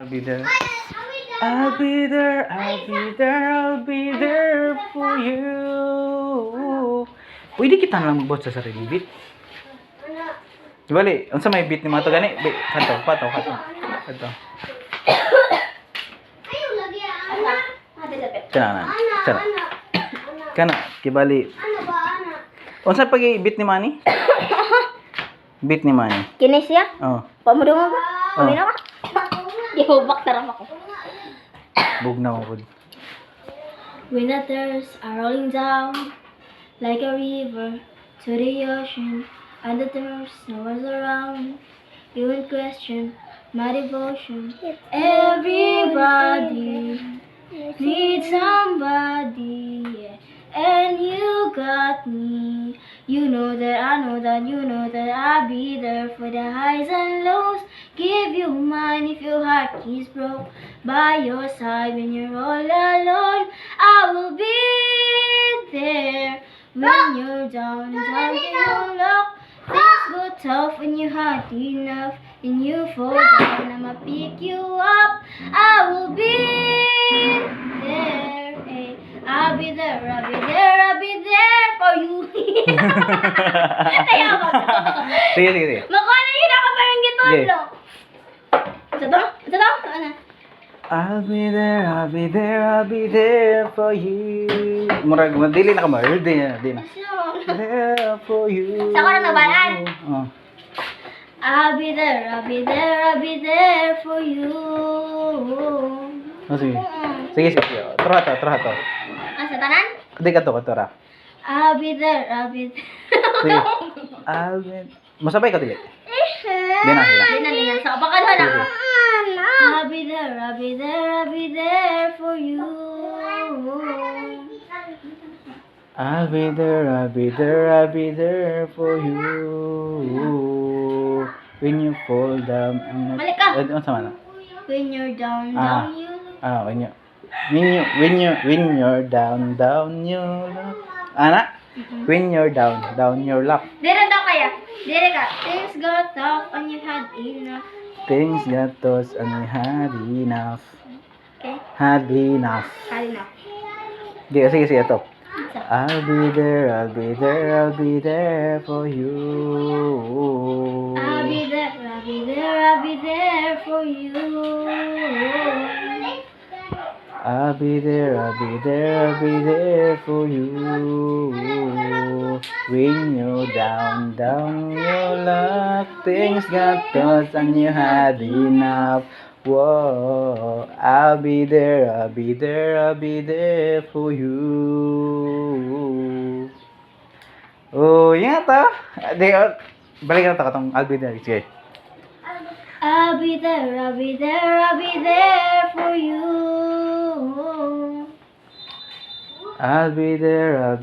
I'll be there. I'll be there, I'll be there, I'll be there for you. Pwede kita na lang magbuhat sa sarili beat. Bali, unsa may beat ni mga to gani? Kanto, pato. Kana. Kana, kibali. Unsa pagi-beat ni Manny? Beat ni Manny. Kini siya? Oh. Pamudungan ba? Oh. Pamina ka? Ihubak taram ako. Bugnaw pud. When the tears are rolling down like a river to the ocean, and the tears no one's around, you will question my devotion. Everybody needs somebody, yeah. And you got me. You know that I know that you know that I'll be there for the highs and lows. Give you mine if your heart is broke. By your side when you're all alone. I will be there when you're down and low. Things go tough when you had enough. And you fall down, I'ma pick you up. I will be there. Eh. I'll be there for you. Tayo ako. Sige. Makuha na yun ako parang gitolo. Sige. Ito to? Ano? I'll be there for you. Murag madili na ka mo, di na. There for you. Sa ko na nabalaan. Oh. I'll be there for you. Oh, sige. Sige. Tara to. Sa tanan? Di ka to, tara. I'll be there. Sige. Masabay ka dili. Di na. Dinan. Sa kapakaluhan Sige. ako. I'll be there for you. I'll be there for you. When you fall down. Balik ka. Ano sa mana? When you're down, you. When you're down, you love. Ana? When you're down, your love. Dire daw kaya. Dire ka. Things got tough and you had enough. Things got tough and you had enough. Okay? Had enough. Had enough. Sige, ito. I'll be there for you. I'll be there for you. I'll be there for you. When you're down, your luck. Things got tough and you had enough. Whoa, I'll be there for you. Oh, yan to. Balikan na to katong I'll be there. Sige. I'll be there for you. I'll be there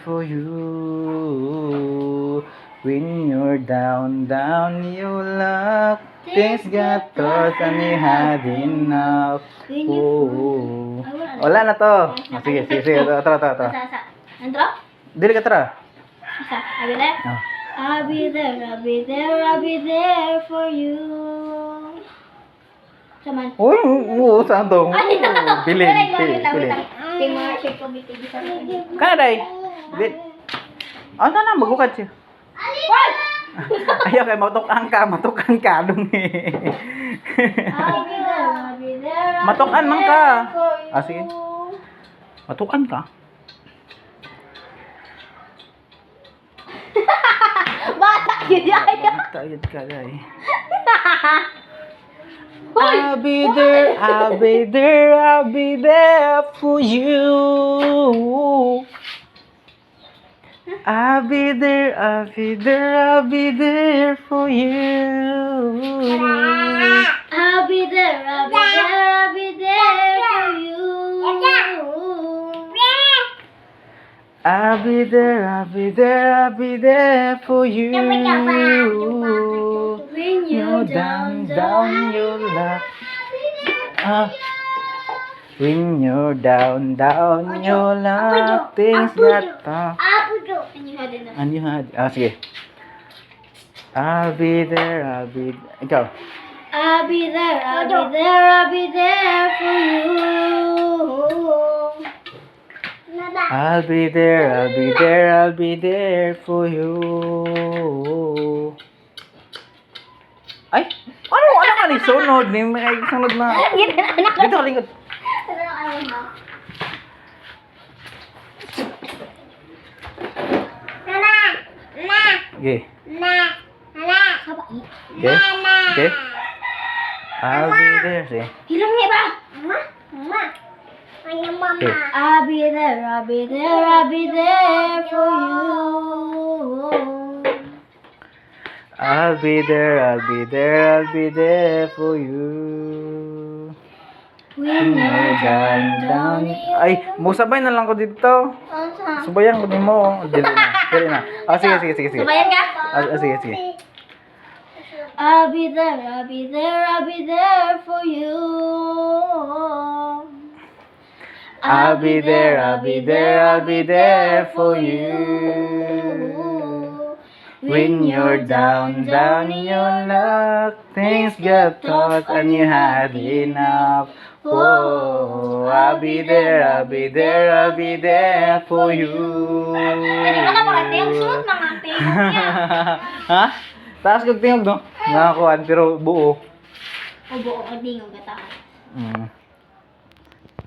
for you. When you're down, your luck. Things got tough and you had enough. Oh. Wala na to. Sige. Tara. Sa. Nandro? Dili ka tara. Sa. I'll be there. Oh. I'll be there for you. Saman. Uy, saan to? Bilin. Ting mga shape ko bitig sa akin. Kana day. Ano na magbukat siya. Hoy! Ayaw kay matukan ka dong eh. I'll be there. Matukan man ka. for you. Ah, sige. Matukan ka. Bata yun yaya. Tayad ka day. I'll be there for you. I'll be there for you. I'll be there for you. I'll be there for you. When you're down, your luck. When you're down, your luck. Things got tough. And you had enough. And you had, sige. I'll be there, ikaw. I'll be there, I'll be there, I'll be there for you. I'll be there, I'll be there, I'll be there for you. Ay! Ano ka ni sunod? Ni may sunod na. Dito ka lingkod. Okay. Okay. Okay. I'll be there. Sige. Hilang niya ba? Okay. I'll be there, I'll be there, I'll be there for you. I'll be there, I'll be there, I'll be there for you. When you're down. Ay, musabay na lang ko dito. Subayan ko din mo. Dili na. Dili na. Sige. Subayan ka? Sige. I'll be there, I'll be there, I'll be there for you. I'll be there, I'll be there, I'll be there for you. When you're down in your luck, things get tough and you had enough. Oh, I'll be there, I'll be there, I'll be there for you. Pwede ka na makatingog, suot mga tingog niya. Ha? Taas kong tingog, no? Nakakuan, pero buo. O buo ka tingog ka taas. Mm.